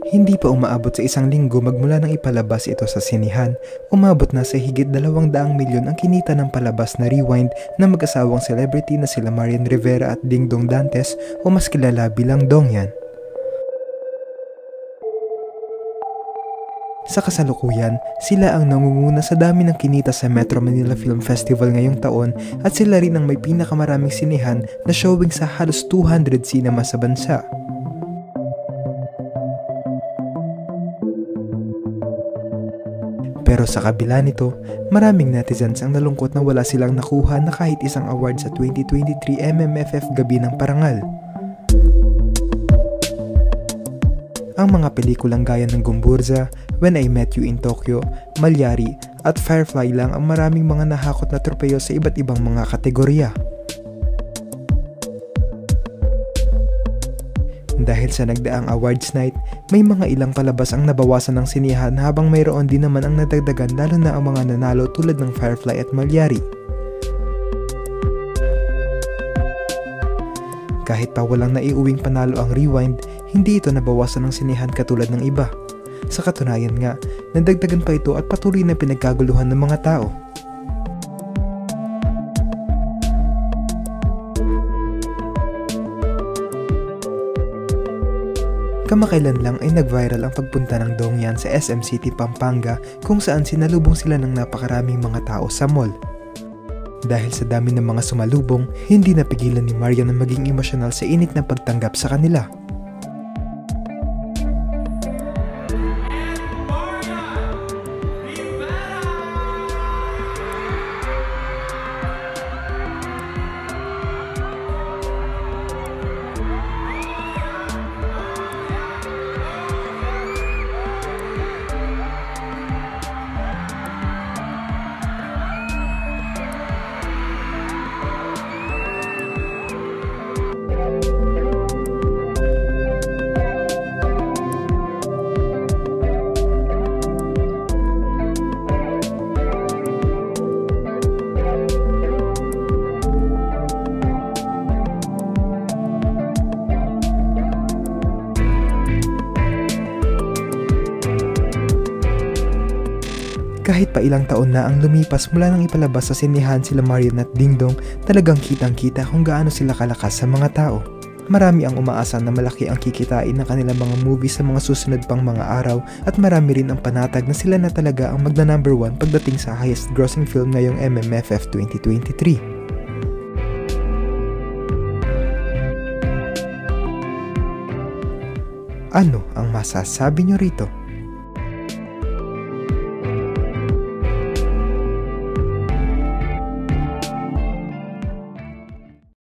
Hindi pa umaabot sa 1 linggo magmula nang ipalabas ito sa sinihan, umabot na sa higit 200 milyon ang kinita ng palabas na Rewind na mag-asawang celebrity na sila Marian Rivera at Dingdong Dantes o mas kilala bilang Dongyan. Sa kasalukuyan, sila ang nangunguna sa dami ng kinita sa Metro Manila Film Festival ngayong taon at sila rin ang may pinakamaraming sinihan na showing sa halos 200 cinema sa bansa. Pero sa kabila nito, maraming netizens ang nalungkot na wala silang nakuha na kahit isang award sa 2023 MMFF Gabi ng Parangal. Ang mga pelikulang gaya ng Gumburza, When I Met You in Tokyo, Malyari at Firefly lang ang maraming mga nahakot na tropeyo sa iba't ibang mga kategorya. Dahil sa nagdaang awards night, may mga ilang palabas ang nabawasan ng sinihan habang mayroon din naman ang nadagdagan lalo na ang mga nanalo tulad ng Firefly at Malyari. Kahit pa walang naiuwing panalo ang Rewind, hindi ito nabawasan ng sinihan katulad ng iba. Sa katunayan nga, nadagdagan pa ito at patuloy na pinagkaguluhan ng mga tao. Kamakailan lang ay nag-viral ang pagpunta ng Dongyan sa SM City, Pampanga kung saan sinalubong sila ng napakaraming mga tao sa mall. Dahil sa dami ng mga sumalubong, hindi napigilan ni Marian na maging emosyonal sa init na pagtanggap sa kanila. Kahit pa ilang taon na ang lumipas mula nang ipalabas sa sinihan sila Marian at Dingdong, talagang kitang-kita kung gaano sila kalakas sa mga tao. Marami ang umaasa na malaki ang kikitain ng kanilang mga movie sa mga susunod pang mga araw at marami rin ang panatag na sila na talaga ang magna number 1 pagdating sa highest grossing film ngayong MMFF 2023. Ano ang masasabi nyo rito?